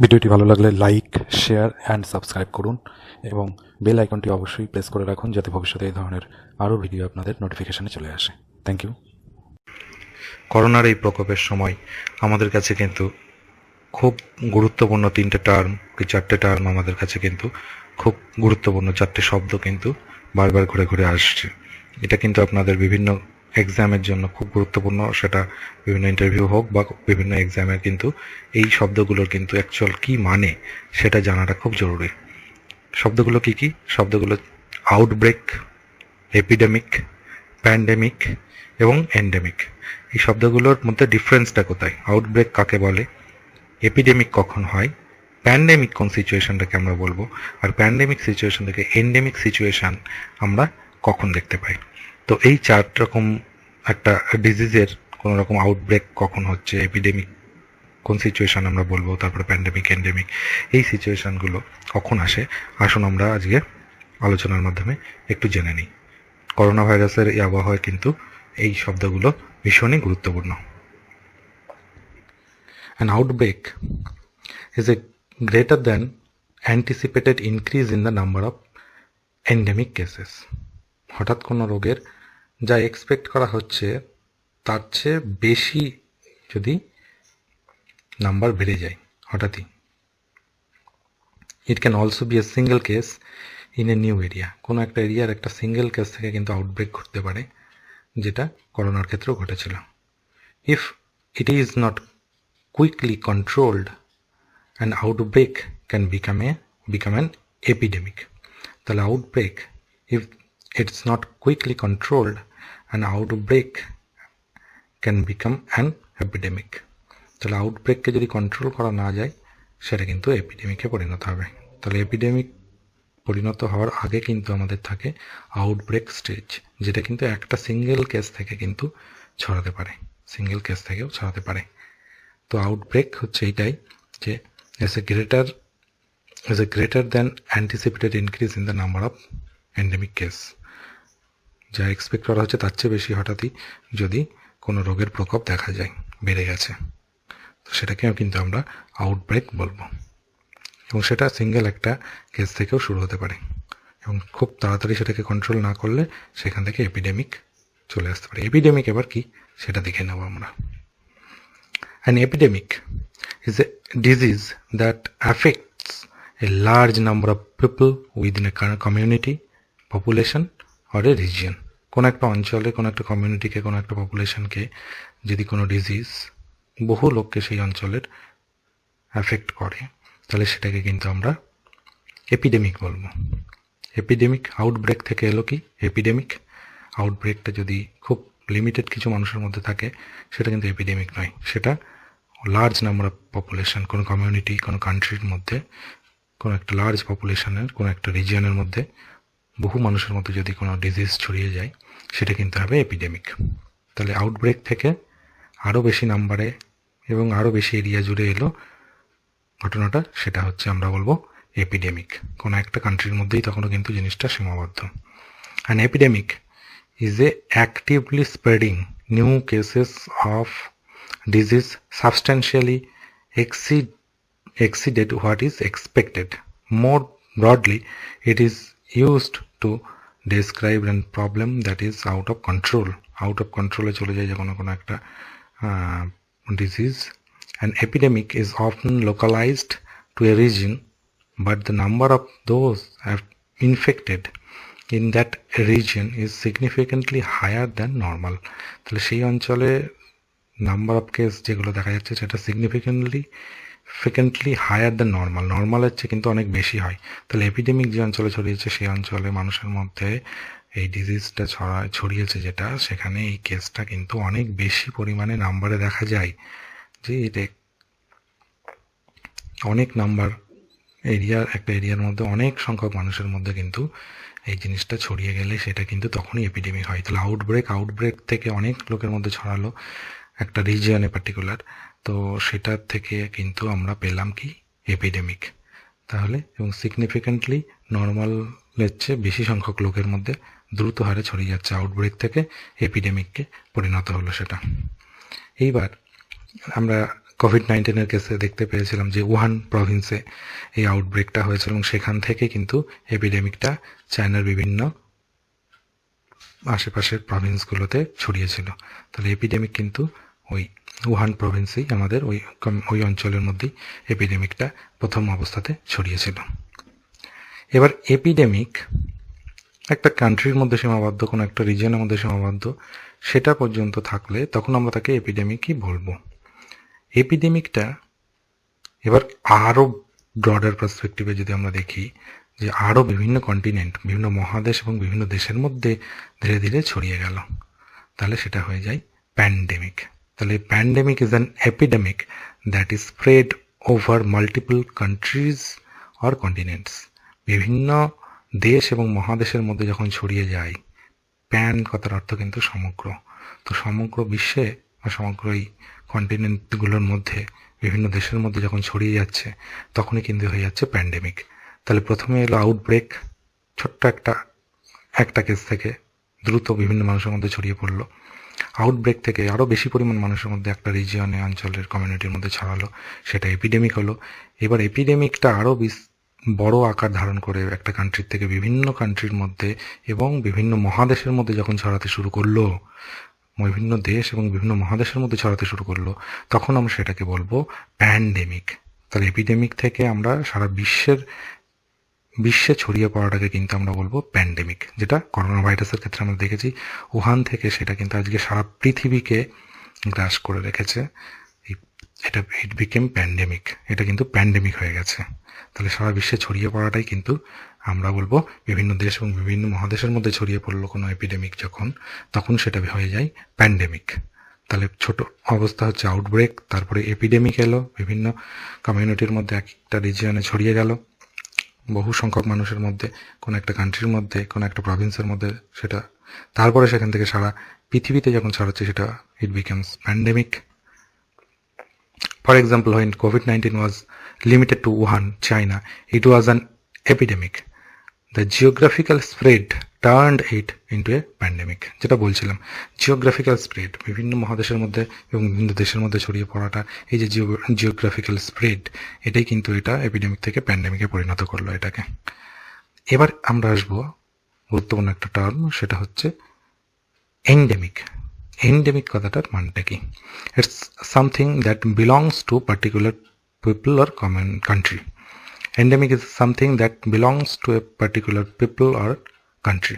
ভিডিওটি ভালো লাগলে লাইক, শেয়ার অ্যান্ড সাবস্ক্রাইব করুন এবং বেল আইকনটি অবশ্যই প্রেস করে রাখুন যাতে ভবিষ্যতে এই ধরনের আরও ভিডিও আপনাদের নোটিফিকেশানে চলে আসে। Thank you. করোনার এই প্রকোপের সময় আমাদের কাছে কিন্তু খুব গুরুত্বপূর্ণ 3টে টার্ম কি 4টে টার্ম আমাদের কাছে কিন্তু খুব গুরুত্বপূর্ণ 4টে শব্দ কিন্তু বারবার ঘুরে ঘুরে আসছে। এটা কিন্তু আপনাদের বিভিন্ন এক্সামের জন্য খুব গুরুত্বপূর্ণ, সেটা বিভিন্ন ইন্টারভিউ হোক বা বিভিন্ন এক্সামের কিন্তু এই শব্দগুলোর কিন্তু অ্যাকচুয়াল কী মানে সেটা জানাটা খুব জরুরি। শব্দগুলো কি কি? শব্দগুলো আউটব্রেক, এপিডেমিক, প্যান্ডেমিক এবং এন্ডেমিক। এই শব্দগুলোর মধ্যে ডিফারেন্সটা কোথায়? আউটব্রেক কাকে বলে, এপিডেমিক কখন হয়, প্যান্ডেমিক কোন সিচুয়েশনটাকে আমরা বলবো, আর প্যান্ডেমিক সিচুয়েশন থেকে এন্ডেমিক সিচুয়েশন আমরা কখন দেখতে পাই। তো এই 4 রকম একটা ডিজিজের কোনো রকম আউটব্রেক কখন হচ্ছে, এপিডেমিক কোন সিচুয়েশন আমরা বলবো, তারপরে প্যান্ডেমিক, এন্ডেমিক এই সিচুয়েশনগুলো কখন আসে, আসুন আমরা আজকে আলোচনার মাধ্যমে একটু জেনে নিই। করোনা ভাইরাসের এই আবহাওয়ায় কিন্তু এই শব্দগুলো ভীষণই গুরুত্বপূর্ণ। An outbreak is a greater than anticipated increase in the number of endemic cases. হঠাৎ কোনো রোগের যা এক্সপেক্ট করা হচ্ছে তার চেয়ে বেশি যদি নাম্বার বেড়ে যায় হঠাৎই। It can also B a single case in a new area. কোনো একটা এরিয়ার একটা সিঙ্গেল কেস থেকে কিন্তু আউটব্রেক ঘটতে পারে, যেটা করোনার ক্ষেত্রেও ঘটেছিল। If it is not quickly controlled, an outbreak can become an epidemic. তাহলে outbreak, if it's not quickly controlled, an outbreak can become an epidemic. তাহলে আউটব্রেককে যদি কন্ট্রোল করা না যায় সেটা কিন্তু এপিডেমিকে পরিণত হবে। তাহলে এপিডেমিক পরিণত হওয়ার আগে কিন্তু আমাদের থাকে আউটব্রেক স্টেজ, যেটা কিন্তু একটা সিঙ্গেল কেস থেকে কিন্তু ছড়াতে পারে, সিঙ্গেল কেস থেকেও ছড়াতে পারে। তো আউটব্রেক হচ্ছে এইটাই যে S A greater than anticipated increase in the number of endemic case. যা এক্সপেক্ট করা হচ্ছে তার চেয়ে বেশি হঠাৎই যদি কোনো রোগের প্রকোপ দেখা যায়, বেড়ে গেছে, তো সেটাকেও কিন্তু আমরা আউটব্রেক বলবো। এবং সেটা সিঙ্গেল একটা কেস থেকেও শুরু হতে পারে এবং খুব তাড়াতাড়ি সেটাকে কন্ট্রোল না করলে সেখান থেকে এপিডেমিক চলে আসতে পারে। এপিডেমিক এবার কি সেটা দেখে নেব আমরা। An epidemic is a disease that affects a large number of people within a community, population or a region. কোনো একটা অঞ্চলে, কোনো একটা কমিউনিটিকে, কোনো একটা পপুলেশনকে যদি কোনো ডিজিজ বহু লোককে সেই অঞ্চলের অ্যাফেক্ট করে তাহলে সেটাকে কিন্তু আমরা এপিডেমিক বলবো। এপিডেমিক আউটব্রেক থেকে এলো কি এপিডেমিক। আউটব্রেকটা যদি খুব লিমিটেড কিছু মানুষের মধ্যে থাকে সেটা কিন্তু এপিডেমিক নয়, সেটা লার্জ নাম্বার অফ পপুলেশন, কোনো কমিউনিটি, কোনো কান্ট্রির মধ্যে, কোনো একটা লার্জ পপুলেশনের, কোনো একটা রিজিয়নের মধ্যে বহু মানুষের মধ্যে যদি কোনো ডিজিজ ছড়িয়ে যায় সেটা কিন্তু হবে এপিডেমিক। তাহলে আউটব্রেক থেকে আরও বেশি নাম্বারে এবং আরও বেশি এরিয়া জুড়ে এলো ঘটনাটা, সেটা হচ্ছে আমরা বলবো এপিডেমিক। কোনো একটা কান্ট্রির মধ্যেই তখনও কিন্তু জিনিসটা সীমাবদ্ধ। An epidemic is a actively spreading new cases of disease substantially exceeded what is expected. More broadly, it is used to describe a problem that is out of control. Out of control চলে যায় যখন কোনো একটা disease. An epidemic is often localized to a region, but the number of those infected in that region is significantly higher than normal. তাহলে সেই অঞ্চলে number of case যেগুলো দেখা যাচ্ছে সেটা সিগনিফিকেন্টলি হায়ার দ্যান নর্মাল, নর্মালের চেয়ে কিন্তু অনেক বেশি হয়। তাহলে এপিডেমিক যে অঞ্চলে ছড়িয়েছে সেই অঞ্চলে মানুষের মধ্যে এই ডিজিজটা ছড়িয়েছে যেটা, সেখানে এই কেসটা কিন্তু অনেক বেশি পরিমাণে নাম্বারে দেখা যায়। যে এটা অনেক নাম্বার একটা এরিয়ার মধ্যে অনেক সংখ্যক মানুষের মধ্যে কিন্তু এই জিনিসটা ছড়িয়ে গেলে সেটা কিন্তু তখনই এপিডেমিক হয়। তাহলে আউটব্রেক থেকে অনেক লোকের মধ্যে ছড়ালো একটা রিজিয়নে পার্টিকুলার, তো সেটার থেকে কিন্তু আমরা পেলাম কি এপিডেমিক। তাহলে এবং সিগনিফিকেন্টলি নর্মালের চেয়ে বেশি সংখ্যক লোকের মধ্যে দ্রুত হারে ছড়িয়ে যাচ্ছে, আউটব্রেক থেকে এপিডেমিককে পরিণত হলো সেটা। এইবার আমরা কোভিড-19 কেসে দেখতে পেয়েছিলাম যে উহান প্রভিন্সে এই আউটব্রেকটা হয়েছিল এবং সেখান থেকে কিন্তু এপিডেমিকটা চায়নার বিভিন্ন আশেপাশের প্রভিন্সগুলোতে ছড়িয়েছিল। তাহলে এপিডেমিক কিন্তু ওই উহান প্রভিন্সেই আমাদের ওই অঞ্চলের মধ্যেই এপিডেমিকটা প্রথম অবস্থাতে ছড়িয়েছিল। এবার এপিডেমিক একটা কান্ট্রির মধ্যে সীমাবদ্ধ, কোনো একটা রিজিয়নের মধ্যে সীমাবদ্ধ, সেটা পর্যন্ত থাকলে তখন আমরা তাকে এপিডেমিকই বলবো। এপিডেমিকটা এবার আরও ব্রডার পার্সপেক্টিভে যদি আমরা দেখি যে আরও বিভিন্ন কন্টিনেন্ট, বিভিন্ন মহাদেশ এবং বিভিন্ন দেশের মধ্যে ধীরে ধীরে ছড়িয়ে গেল, তাহলে সেটা হয়ে যায় প্যান্ডেমিক। তাহলে pandemic is an epidemic that is spread over multiple countries or continents. বিভিন্ন দেশ এবং মহাদেশের মধ্যে যখন ছড়িয়ে যায়, প্যান কথার অর্থ কিন্তু সমগ্র, তো সমগ্র বিশ্বে বা সমগ্র এই কন্টিনেন্টগুলোর মধ্যে বিভিন্ন দেশের মধ্যে যখন ছড়িয়ে যাচ্ছে তখনই কিন্তু হয়ে যাচ্ছে প্যান্ডেমিক। তাহলে প্রথমে এলো আউটব্রেক, ছোট্ট একটা কেস থেকে দ্রুত বিভিন্ন মানুষের মধ্যে ছড়িয়ে পড়লো। আউটব্রেক থেকে আরও বেশি পরিমাণ মানুষের মধ্যে একটা রিজিয়নে, অঞ্চলের, কমিউনিটির মধ্যে ছড়ালো, সেটা এপিডেমিক হলো। এবার এপিডেমিকটা আরও বড় আকার ধারণ করে একটা কান্ট্রির থেকে বিভিন্ন কান্ট্রির মধ্যে এবং বিভিন্ন মহাদেশের মধ্যে যখন ছড়াতে শুরু করলো, বিভিন্ন দেশ এবং বিভিন্ন মহাদেশের মধ্যে ছড়াতে শুরু করলো, তখন আমরা সেটাকে বলবো প্যান্ডেমিক। তাহলে এপিডেমিক থেকে আমরা সারা বিশ্বে ছড়িয়ে পড়াটাকে কিন্তু আমরা বলবো প্যান্ডেমিক, যেটা করোনা ভাইরাসের ক্ষেত্রে আমরা দেখেছি উহান থেকে সেটা কিন্তু আজকে সারা পৃথিবীকে গ্রাস করে রেখেছে। ইট বিকেম প্যান্ডেমিক, এটা কিন্তু প্যান্ডেমিক হয়ে গেছে। তাহলে সারা বিশ্বে ছড়িয়ে পড়াটাই কিন্তু আমরা বলবো, বিভিন্ন দেশ এবং বিভিন্ন মহাদেশের মধ্যে ছড়িয়ে পড়লো কোনো এপিডেমিক যখন, তখন সেটা হয়ে যায় প্যান্ডেমিক। তাহলে ছোট অবস্থা হচ্ছে আউটব্রেক, তারপরে এপিডেমিক এলো, বিভিন্ন কমিউনিটির মধ্যে একটা রিজিয়নে ছড়িয়ে গেল, বহু সংখ্যক মানুষের মধ্যে, কোনো একটা কান্ট্রির মধ্যে, কোনো একটা প্রভিন্সের মধ্যে সেটা, তারপরে সেখান থেকে সারা পৃথিবীতে যখন ছড়াচ্ছে সেটা it becomes pandemic. For example, when COVID-19 was limited to Wuhan, China, it was an epidemic. The geographical spread turned it into a pandemic. যেটা বলছিলাম, জিওগ্রাফিক্যাল স্প্রেড, বিভিন্ন মহাদেশের মধ্যে এবং বিভিন্ন দেশের মধ্যে ছড়িয়ে পড়াটা, এই যে জিওগ্রাফিক্যাল স্প্রেড, এটাই কিন্তু এটা এপিডেমিক থেকে প্যান্ডেমিকে পরিণত করলো এটাকে। এবার আমরা আসবো গুরুত্বপূর্ণ একটা টার্ম, সেটা হচ্ছে এন্ডেমিক। এন্ডেমিক কথাটার মানটা কি? It's something that belongs to particular people or common country. Endemic is something that belongs to a particular people or country.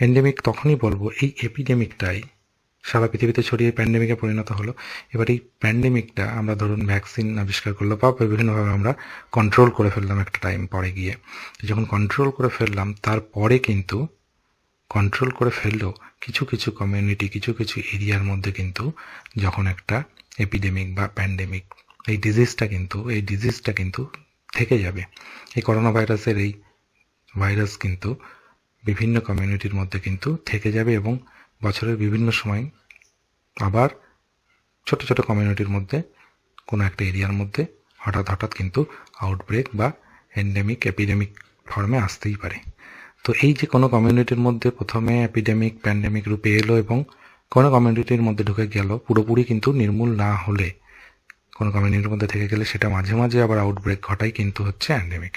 Endemic তখনই বলবো এই এপিডেমিকটাই সারা পৃথিবীতে ছড়িয়ে প্যান্ডেমিকে পরিণত হলো। এবার এই প্যান্ডেমিকটা আমরা ধরুন ভ্যাকসিন আবিষ্কার করলো বা বিভিন্নভাবে আমরা কন্ট্রোল করে ফেললাম একটা টাইম পরে গিয়ে, যখন কন্ট্রোল করে ফেললাম তারপরে কিন্তু কন্ট্রোল করে ফেললেও কিছু কিছু কমিউনিটি, কিছু কিছু এরিয়ার মধ্যে কিন্তু যখন একটা এপিডেমিক বা প্যান্ডেমিক, এই ডিজিজটা কিন্তু থেকে যাবে। এই করোনা ভাইরাসের এই ভাইরাস কিন্তু বিভিন্ন কমিউনিটির মধ্যে কিন্তু থেকে যাবে এবং বছরের বিভিন্ন সময় আবার ছোট ছোট কমিউনিটির মধ্যে কোনো একটা এরিয়ার মধ্যে হঠাৎ কিন্তু আউটব্রেক বা এন্ডেমিক, এপিডেমিক ফর্মে আসতেই পারে। তো এই যে কোনো কমিউনিটির মধ্যে প্রথমে এপিডেমিক, প্যান্ডেমিক রূপে এলো এবং কোনো কমিউনিটির মধ্যে ঢুকে গেল, পুরোপুরি কিন্তু নির্মূল না হলে, কোনো কমিউনিটির মধ্যে থেকে গেলে সেটা মাঝে মাঝে আবার আউটব্রেক ঘটাই কিন্তু হচ্ছে এন্ডেমিক।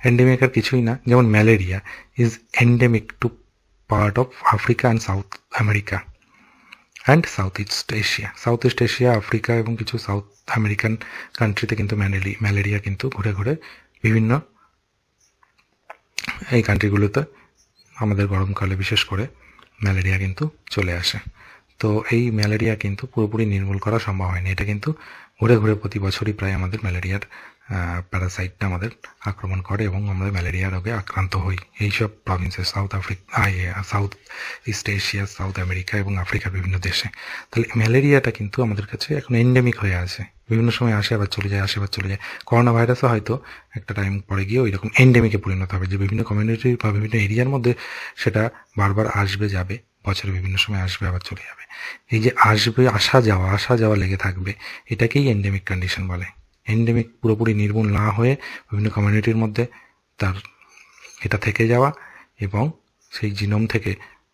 এন্ডেমিক আর কিছুই না, যেমন malaria is endemic two part of Africa and south America and south East Asia, Africa এবং কিছু সাউথ আমেরিকান কান্ট্রিতে কিন্তু ম্যালেরিয়া কিন্তু ঘুরে ঘুরে বিভিন্ন এই কান্ট্রিগুলোতে আমাদের গরমকালে বিশেষ করে ম্যালেরিয়া কিন্তু চলে আসে। তো এই ম্যালেরিয়া কিন্তু পুরোপুরি নির্মূল করা সম্ভব হয়নি, এটা কিন্তু ঘুরে ঘুরে প্রতি বছরই প্রায় আমাদের ম্যালেরিয়ার প্যারাসাইটটা আমাদের আক্রমণ করে এবং আমরা ম্যালেরিয়া রোগে আক্রান্ত হই এইসব প্রভিন্সে, South East Asia, South America এবং আফ্রিকার বিভিন্ন দেশে। তাহলে ম্যালেরিয়াটা কিন্তু আমাদের কাছে এখন এন্ডেমিক হয়ে আছে, বিভিন্ন সময় আসে আবার চলে যায়, করোনা ভাইরাসও হয়তো একটা টাইম পরে গিয়ে ওই রকম এন্ডেমিকে পরিণত হবে, যে বিভিন্ন কমিউনিটি বা বিভিন্ন এরিয়ার মধ্যে সেটা বারবার আসবে যাবে, বছরে বিভিন্ন সময় আসবে আবার চলে যাবে। এই যে আসা যাওয়া লেগে থাকবে, এটাকেই এন্ডেমিক কন্ডিশন বলে। এন্ডেমিক পুরোপুরি নির্মূল না হয়ে বিভিন্ন কমিউনিটির মধ্যে তার এটা থেকে যাওয়া এবং সেই জিনোম থেকে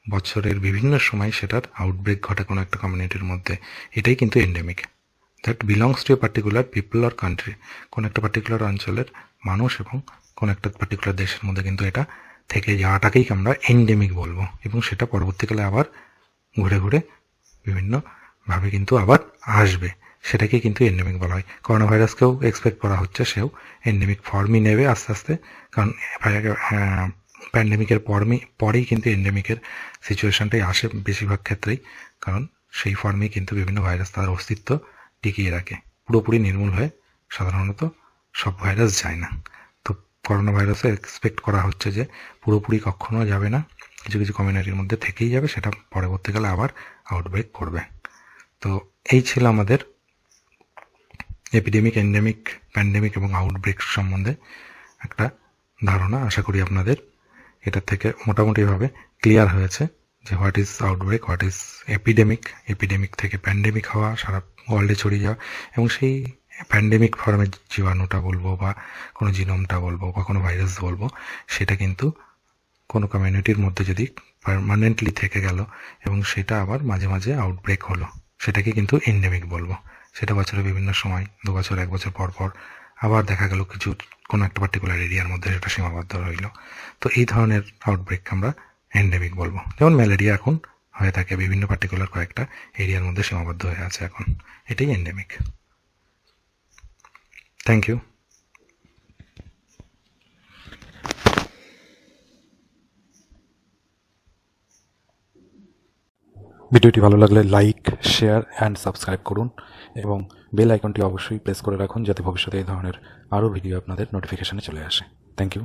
বছরের বিভিন্ন সময় সেটার আউটব্রেক ঘটে কোনো একটা কমিউনিটির মধ্যে, এটাই কিন্তু endemic. That belongs to a particular people or country. কোনো একটা পার্টিকুলার অঞ্চলের মানুষ এবং কোনো একটা পার্টিকুলার দেশের মধ্যে কিন্তু এটা থেকে যাওয়াটাকেই আমরা এন্ডেমিক বলবো, এবং সেটা পরবর্তীকালে আবার ঘুরে ঘুরে বিভিন্নভাবে কিন্তু আবার আসবে, সেটাকে কিন্তু এন্ডেমিক বলা হয়। করোনা ভাইরাসকেও এক্সপেক্ট করা হচ্ছে সেও এন্ডেমিক ফর্মই নেবে আস্তে আস্তে, কারণ প্যান্ডেমিকের পরেই কিন্তু এন্ডেমিকের সিচুয়েশনটাই আসে বেশিরভাগ ক্ষেত্রেই, কারণ সেই ফর্মেই কিন্তু বিভিন্ন ভাইরাস তাদের অস্তিত্ব টিকিয়ে রাখে। পুরোপুরি নির্মূল হয়ে সাধারণত সব ভাইরাস যায় না। তো করোনা ভাইরাসে এক্সপেক্ট করা হচ্ছে যে পুরোপুরি কখনো যাবে না, কিছু কিছু কমিউনিটির মধ্যে থেকেই যাবে, সেটা পরবর্তীকালে আবার আউটব্রেক করবে। তো এই ছিল আমাদের এপিডেমিক, এন্ডেমিক, প্যান্ডেমিক এবং আউটব্রেক সম্বন্ধে একটা ধারণা। আশা করি আপনাদের এটার থেকে মোটামুটিভাবে ক্লিয়ার হয়েছে যে what is outbreak, what is epidemic, epidemic থেকে প্যান্ডেমিক হওয়া, সারা ওয়ার্ল্ডে ছড়িয়ে যাওয়া, এবং সেই প্যান্ডেমিক ফর্মের জীবাণুটা বলবো বা কোনো জিনোমটা বলবো বা কোনো ভাইরাস বলবো, সেটা কিন্তু কোনো কমিউনিটির মধ্যে যদি পারমানেন্টলি থেকে গেল এবং সেটা আবার মাঝে মাঝে আউটব্রেক হলো, সেটাকে কিন্তু এন্ডেমিক বলবো। সেটা বছরে বিভিন্ন সময়, 2 বছর 1 বছর পর পর আবার দেখা গেল কিছু কোনো একটা পার্টিকুলার এরিয়ার মধ্যে সেটা সীমাবদ্ধ রইল। তো এই ধরনের আউটব্রেক আমরা এন্ডেমিক বলবো। যেমন ম্যালেরিয়া এখন হয়ে থাকে বিভিন্ন পার্টিকুলার কয়েকটা এরিয়ার মধ্যে সীমাবদ্ধ হয়ে আছে এখন, এটাই এন্ডেমিক। Thank you. ভিডিওটি ভালো লাগলে লাইক, শেয়ার অ্যান্ড সাবস্ক্রাইব করুন এবং বেল আইকনটি অবশ্যই প্রেস করে রাখুন যাতে ভবিষ্যতে এই ধরনের আরও ভিডিও আপনাদের নোটিফিকেশানে চলে আসে। Thank you.